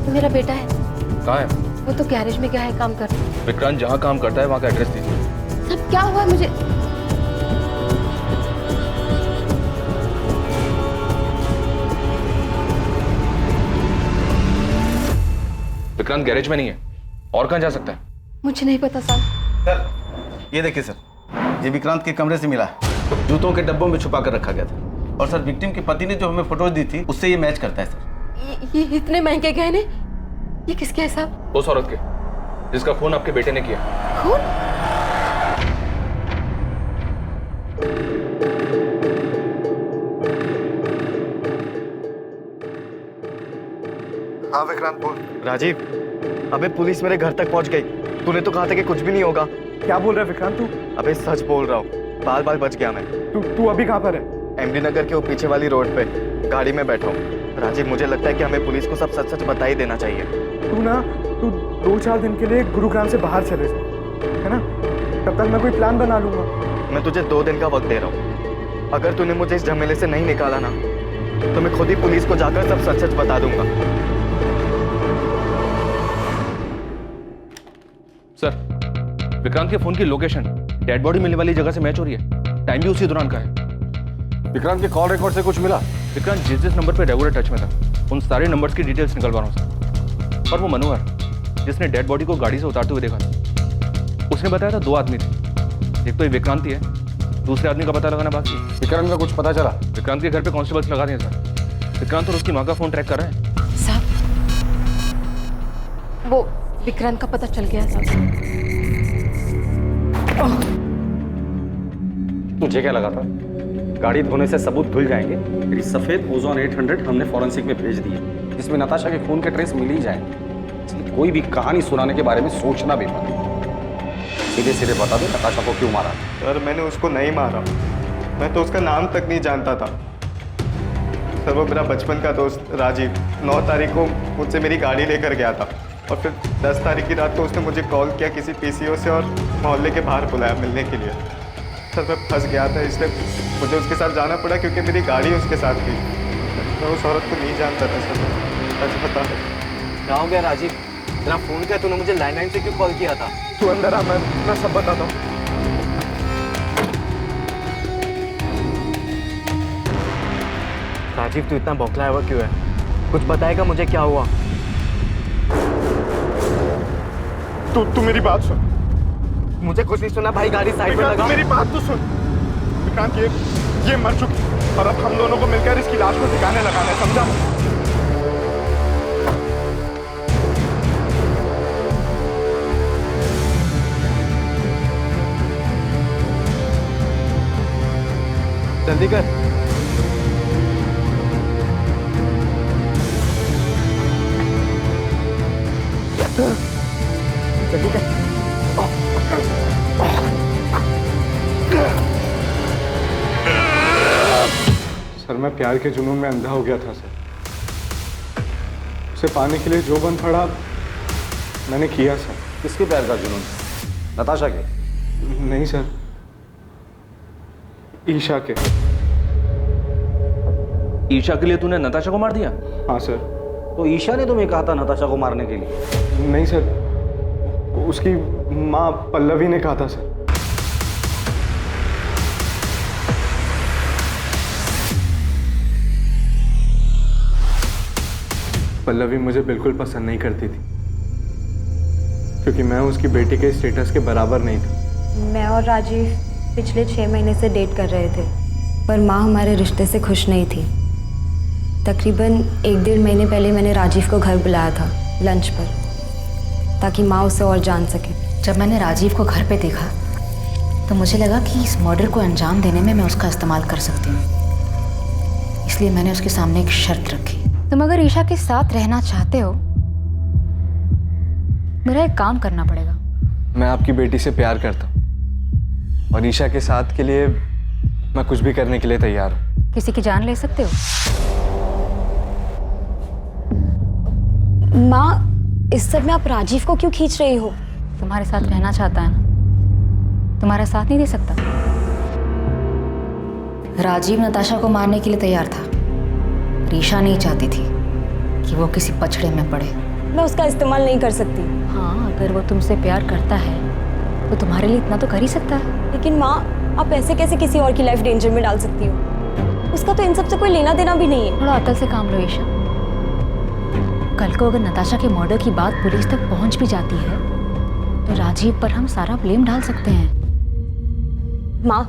मेरा बेटा है। कहाँ है? वो तो गैरेज में गया है काम कर। विक्रांत जहाँ काम करता है वहाँ का एड्रेस दीजिए। सब क्या हुआ मुझे? विक्रांत गैरेज में नहीं है, और कहाँ जा सकता है? मुझे नहीं पता साहब। सर ये देखिए सर, ये विक्रांत के कमरे से मिला है। जूतों के डब्बों में छुपा कर रखा गया था। और सर विक्टिम के पति ने जो हमें फोटोज दी थी उससे ये मैच करता है सर। ये इतने महंगे गहने, ये किसके है साहब? उस औरत के जिसका खून आपके बेटे ने किया। खून? हाँ विक्रांत बोल। राजीव, अबे पुलिस मेरे घर तक पहुंच गई। तूने तो कहा था कि कुछ भी नहीं होगा। क्या बोल रहा है विक्रांत तू? अबे सच बोल रहा हूँ, बाल बाल बच गया मैं। तू अभी कहाँ पर है? एमडी नगर के वो पीछे वाली रोड पे गाड़ी में बैठा हूँ। राजीव, मुझे लगता है कि हमें पुलिस को सब सच सच बता ही देना चाहिए। तू 2-4 दिन के लिए गुरुग्राम से बाहर चले जा, है ना? तब तक मैं कोई प्लान बना लूंगा। मैं तुझे 2 दिन का वक्त दे रहा हूँ। अगर तूने मुझे इस झमेले से नहीं निकाला ना, तो मैं खुद ही पुलिस को जाकर सब सच सच बता दूंगा। सर, विक्रांत के फोन की लोकेशन डेड बॉडी मिलने वाली जगह से मैच हो रही है। टाइम भी उसी दौरान का है। विक्रांत के कॉल रिकॉर्ड से कुछ मिला? विक्रांत जिस नंबर पे रेगुलर टच में था, उन सारे नंबर्स की डिटेल्स निकलवा रहा हूँ सर। और वो मनोहर जिसने डेड बॉडी को गाड़ी से उतारते हुए देखा था, उसने बताया था 2 आदमी थे। एक तो ये विक्रांत ही है, दूसरे आदमी का पता लगाना बाकी। विक्रांत का कुछ पता चला? विक्रांत के घर पे कांस्टेबल्स लगा दिए सर। विक्रांत और उसकी माँ का फोन ट्रैक कर रहे हैं। साहब, वो विक्रांत का पता चल गया साहब। मुझे क्या लगा था गाड़ी धोने से सबूत धुल जाएंगे। मेरी सफेद ओजोन 800 हमने फॉरेंसिक में भेज दी है, जिसमें नताशा के खून के ट्रेस मिल ही जाएंगे। इसलिए कोई भी कहानी सुनाने के बारे में सोचना भी मत। सीधे सीधे बता दो नताशा को क्यों मारा। सर मैंने उसको नहीं मारा, मैं तो उसका नाम तक नहीं जानता था। सर वो मेरा बचपन का दोस्त राजीव 9 तारीख को मुझसे मेरी गाड़ी लेकर गया था, और फिर 10 तारीख की रात को उसने मुझे कॉल किया किसी पीसीओ से और मोहल्ले के बाहर बुलाया मिलने के लिए। सर मैं फंस गया था, इसलिए मुझे उसके साथ जाना पड़ा क्योंकि मेरी गाड़ी उसके साथ थी। मैं उस औरत को नहीं जानता था सर, सच बता। क्या हो गया राजीव? तेरा फोन क्या, तूने मुझे लैंडलाइन से क्यों कॉल किया था? तू अंदर आ, मैं सब बताता हूँ। राजीव तू इतना बौखलाया हुआ क्यों है? कुछ बताएगा मुझे क्या हुआ? तू मेरी बात सुन। मुझे कुछ नहीं सुना भाई, गाड़ी साइड में लगा। मेरी बात तो सुन विक्रांत, ये मर चुकी और अब हम दोनों को मिलकर इसकी लाश को ठिकाने लगाना है, समझा? जल्दी कर। जल्दी कर। सर मैं प्यार के जुनून में अंधा हो गया था सर। उसे पाने के लिए जो बन पड़ा मैंने किया सर। किसके प्यार का जुनून? नताशा के? नहीं सर, ईशा के। ईशा के लिए तूने नताशा को मार दिया? हाँ सर। तो ईशा ने तुम्हें कहा था नताशा को मारने के लिए? नहीं सर, उसकी माँ पल्लवी ने कहा था सर। पल्लवी मुझे बिल्कुल पसंद नहीं करती थी क्योंकि मैं उसकी बेटी के स्टेटस के बराबर नहीं था। मैं और राजीव पिछले 6 महीने से डेट कर रहे थे, पर माँ हमारे रिश्ते से खुश नहीं थी। तकरीबन 1-1.5 महीने पहले मैंने राजीव को घर बुलाया था लंच पर, ताकि माँ उसे और जान सके। जब मैंने राजीव को घर पे देखा तो मुझे लगा कि इस मर्डर को अंजाम देने में मैं उसका इस्तेमाल कर सकती हूँ, इसलिए मैंने उसके सामने एक शर्त रखी। तुम अगर ईशा के साथ रहना चाहते हो मेरा एक काम करना पड़ेगा। मैं आपकी बेटी से प्यार करता हूँ और ईशा के साथ के लिए मैं कुछ भी करने के लिए तैयार हूँ। किसी की जान ले सकते हो? माँ, इस सब में आप राजीव को क्यों खींच रही हो? तुम्हारे साथ रहना चाहता है ना, तुम्हारा साथ नहीं दे सकता। राजीव नताशा को मारने के लिए तैयार था। रीशा नहीं चाहती थी कि वो किसी पछड़े में पड़े। मैं उसका इस्तेमाल नहीं कर सकती। हाँ, अगर वो तुमसे प्यार करता है तो तुम्हारे लिए इतना तो कर ही सकता है। लेकिन माँ, आप ऐसे कैसे किसी और की लाइफ डेंजर में डाल सकती हो? उसका तो इन सब से कोई लेना देना भी नहीं है। थोड़ा अकल से काम लो ईशा। कल को अगर नताशा के मर्डर की बात पुलिस तक पहुंच भी जाती है तो राजीव पर हम सारा ब्लेम डाल सकते हैं। माँ,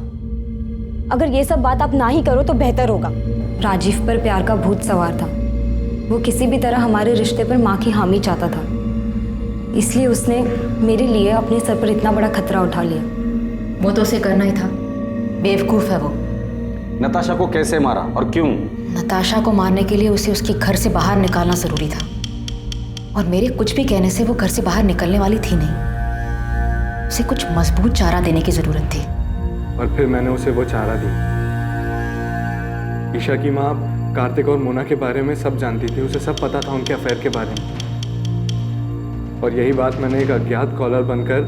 अगर ये सब बात आप ना ही करो तो बेहतर होगा। राजीव पर प्यार का भूत सवार था। वो किसी भी तरह हमारे रिश्ते पर माँ की हामी चाहता था, इसलिए उसने मेरे लिए अपने सर पर इतना बड़ा खतरा उठा लिया। वो तो उसे करना ही था। बेवकूफ है वो। नताशा को कैसे मारा और क्यों? नताशा को मारने के लिए उसे उसके घर से बाहर निकालना जरूरी था, और मेरे कुछ भी कहने से वो घर से बाहर निकलने वाली थी नहीं। उसे कुछ मजबूत चारा देने की जरूरत थी। और फिर मैंने उसे वो चारा दिया। ईशा की माँ कार्तिक और मोना के बारे में सब जानती थी। उसे सब पता था उनके अफेयर के बारे में, और यही बात मैंने एक अज्ञात कॉलर बनकर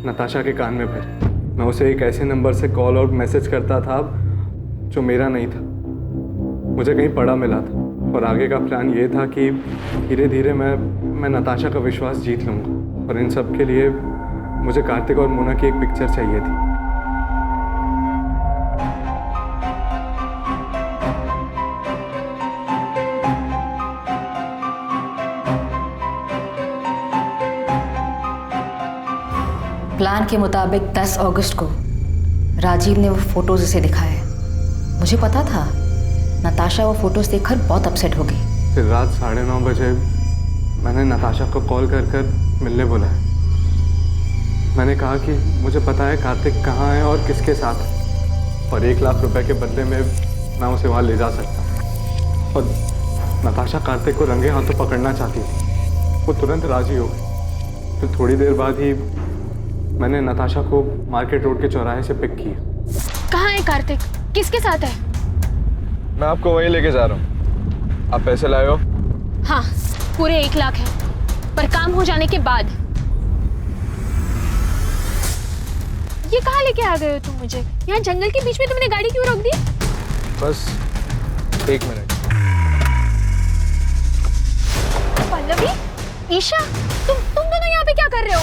नताशा के कान में भरी। मैं उसे एक ऐसे नंबर से कॉल और मैसेज करता था जो मेरा नहीं था, मुझे कहीं पड़ा मिला था। और आगे का प्लान ये था कि धीरे धीरे मैं नताशा का विश्वास जीत लूँगा। और इन सब के लिए मुझे कार्तिक और मोना की एक पिक्चर चाहिए थी। प्लान के मुताबिक 10 अगस्त को राजीव ने वो फोटोज उसे दिखाए। मुझे पता था नताशा वो फोटोज देखकर बहुत अपसेट हो गई। फिर रात 9:30 बजे मैंने नताशा को कॉल कर मिलने बुलाया। मैंने कहा कि मुझे पता है कार्तिक कहाँ है और किसके साथ है, और 1 लाख रुपए के बदले में मैं उसे वहाँ ले जा सकता हूँ। और नताशा कार्तिक को रंगे हाथों पकड़ना चाहती थी। वो तुरंत राजी हो गई। फिर थोड़ी देर बाद ही मैंने नताशा को मार्केट रोड के चौराहे से पिक किया। कहाँ है कार्तिक? किसके साथ है? मैं आपको वहीं लेके जा रहा हूँ। आप पैसे लाए हो? हाँ, पूरे 1 लाख है, पर काम हो जाने के बाद। ये कहाँ लेके आ गए हो तुम मुझे? यहाँ जंगल के बीच में तुमने गाड़ी क्यों रोक दी? बस 1 मिनट। पल्लवी, ईशा, तुम दोनों यहाँ पे क्या कर रहे हो?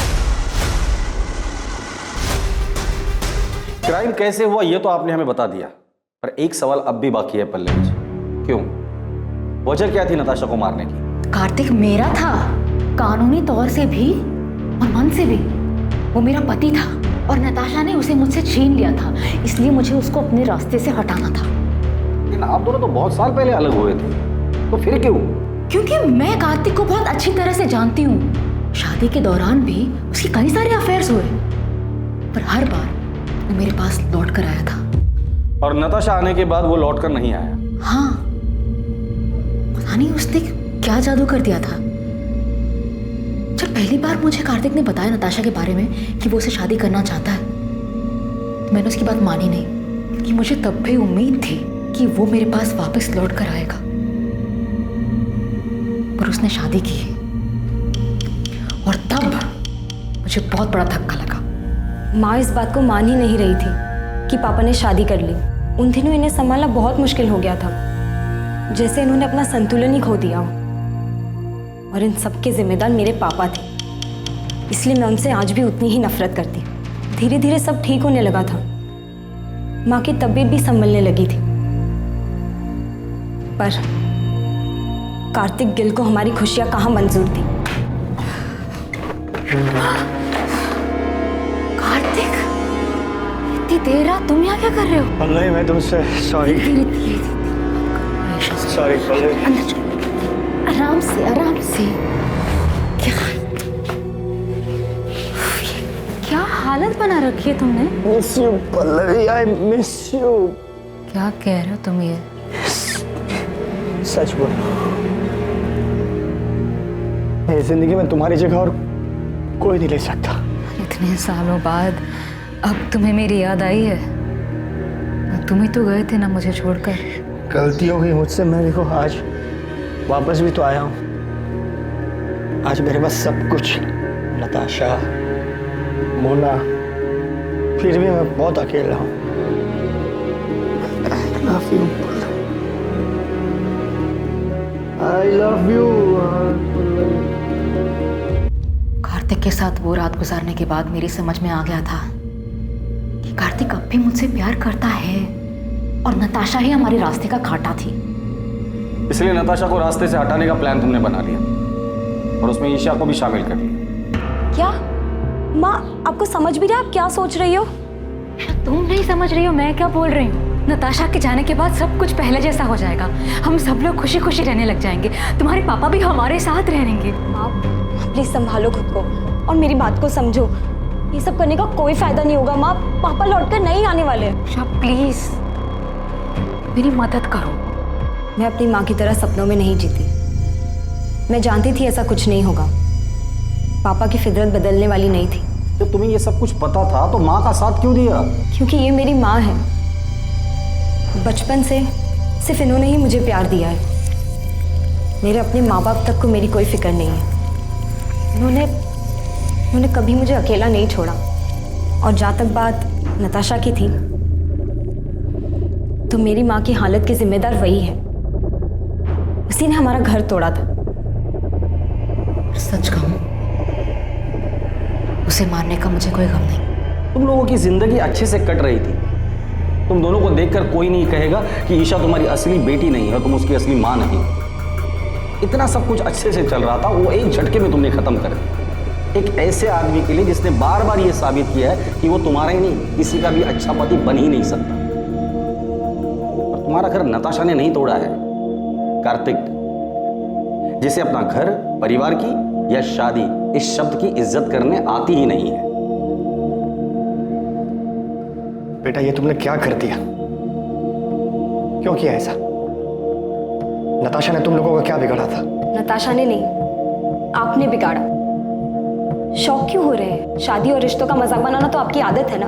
क्राइम कैसे हुआ ये तो आपने हमें बता दिया, पर एक सवाल अब भी बाकी है पल्लवी जी। क्यों? वजह क्या थी नताशा को मारने की? कार्तिक मेरा था, कानूनी तौर से भी और मन से भी। वो मेरा पति था और नताशा ने उसे मुझसे छीन लिया था, इसलिए मुझे उसको अपने रास्ते से हटाना था। लेकिन आप दोनों तो बहुत साल पहले अलग हुए थे, तो फिर क्यों? क्योंकि मैं कार्तिक को बहुत अच्छी तरह से जानती हूँ। शादी के दौरान भी उसके कई सारे अफेयर्स हुए, पर हर बार वो मेरे पास लौट कर आया था। और नताशा आने के बाद वो लौट कर नहीं आया? हाँ, पता नहीं उसने क्या जादू कर दिया था। जब पहली बार मुझे कार्तिक ने बताया नताशा के बारे में कि वो उसे शादी करना चाहता है, तो मैंने उसकी बात मानी नहीं, कि मुझे तब भी उम्मीद थी कि वो मेरे पास वापस लौट कर आएगा। पर उसने शादी की, और तब मुझे बहुत बड़ा धक्का लगा। माँ इस बात को मान ही नहीं रही थी कि पापा ने शादी कर ली। उन दिनों इन्हें संभालना बहुत मुश्किल हो गया था, जैसे इन्होंने अपना संतुलन ही खो दिया हो। और इन सब के जिम्मेदार मेरे पापा थे, इसलिए मैं उनसे आज भी उतनी ही नफरत करती। धीरे धीरे सब ठीक होने लगा था, माँ की तबीयत भी संभलने लगी थी, पर कार्तिक गिल को हमारी खुशियाँ कहाँ मंजूर थी। कार्तिक, इतनी देर रात तुम यहाँ क्या कर रहे हो? पल्लवी, मैं तुमसे सॉरी। सॉरी पल्लवी। आराम से, आराम से। क्या हालत बना रखी है तुमने? Miss you Pallavi, I miss you. क्या कह रहे हो तुम ये? सच बोलो, मेरी जिंदगी में तुम्हारी जगह और कोई नहीं ले सकता। इतने सालों बाद अब तुम्हें मेरी याद आई है? तुम ही तो गए थे ना मुझे छोड़कर। गलती हो गई मुझसे, मैं देखो आज वापस भी तो आया हूँ। आज मेरे पास सब कुछ, नताशा, मोना, फिर भी मैं बहुत अकेला हूँ। I love you. कार्तिक के साथ वो रात गुजारने के बाद मेरी समझ में आ गया था कि कार्तिक अब भी मुझसे प्यार करता है और नताशा ही हमारे रास्ते का कांटा थी। इसलिए नताशा को रास्ते से हटाने का प्लान तुमने बना लिया और उसमें ईशा को भी शामिल कर लिया। क्या माँ, आपको समझ भी रहा है आप क्या सोच रही हो? तुम नहीं समझ रही हो मैं क्या बोल रही हूँ। नताशा के जाने के बाद सब कुछ पहले जैसा हो जाएगा। हम सब लोग खुशी खुशी रहने लग जाएंगे। तुम्हारे पापा भी हमारे साथ रहेंगे। माँ प्लीज संभालो खुद को और मेरी बात को समझो। ये सब करने का कोई फायदा नहीं होगा माँ। पापा लौटकर नहीं आने वाले। प्लीज मेरी मदद करो। मैं अपनी माँ की तरह सपनों में नहीं जीती। मैं जानती थी ऐसा कुछ नहीं होगा। पापा की फितरत बदलने वाली नहीं थी। जब तुम्हें ये सब कुछ पता था तो माँ का साथ क्यों दिया? क्योंकि ये मेरी माँ है। बचपन से सिर्फ इन्होंने ही मुझे प्यार दिया है। मेरे अपने माँ बाप तक को मेरी कोई फिक्र नहीं है। उन्होंने कभी मुझे अकेला नहीं छोड़ा। और जहाँ तक बात नताशा की थी, तो मेरी माँ की हालत की जिम्मेदार वही है। उसी ने हमारा घर तोड़ा था। सच कहूँ, उसे मारने का मुझे कोई गम नहीं। तुम लोगों की जिंदगी अच्छे से कट रही थी। तुम दोनों को देखकर कोई नहीं कहेगा कि ईशा तुम्हारी असली बेटी नहीं है और तुम उसकी असली माँ नहीं। इतना सब कुछ अच्छे से चल रहा था, वो एक झटके में तुमने खत्म कर दिया। एक ऐसे आदमी के लिए जिसने बार बार ये साबित किया है कि वो तुम्हारा ही नहीं किसी का भी अच्छा पति बन ही नहीं सकता। और तुम्हारा घर नताशा ने नहीं तोड़ा है, कार्तिक, जिसे अपना घर, परिवार की या शादी इस शब्द की इज्जत करने आती ही नहीं है। बेटा ये तुमने क्या कर दिया? क्यों किया ऐसा? नताशा ने तुम लोगों का क्या बिगाड़ा था? नताशा ने नहीं, आपने बिगाड़ा। शौक क्यों हो रहे हैं? शादी और रिश्तों का मजाक बनाना तो आपकी आदत है ना।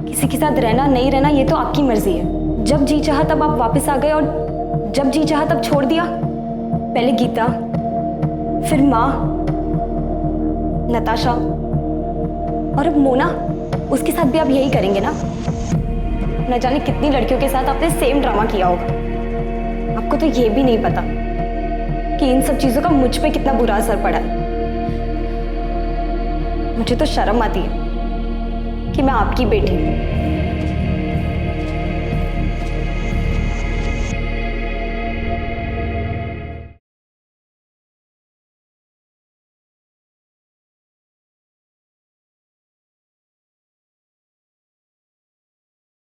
किसी के साथ रहना नहीं रहना ये तो आपकी मर्जी है। जब जी चाहा तब आप वापस आ गए और जब जी चाहा तब छोड़ दिया। पहले गीता, फिर माँ, नताशा और अब मोना। उसके साथ भी आप यही करेंगे ना? न जाने कितनी लड़कियों के साथ आपने सेम ड्रामा किया होगा। आपको तो ये भी नहीं पता कि इन सब चीजों का मुझ पे कितना बुरा असर पड़ा है। मुझे तो शर्म आती है कि मैं आपकी बेटी हूँ।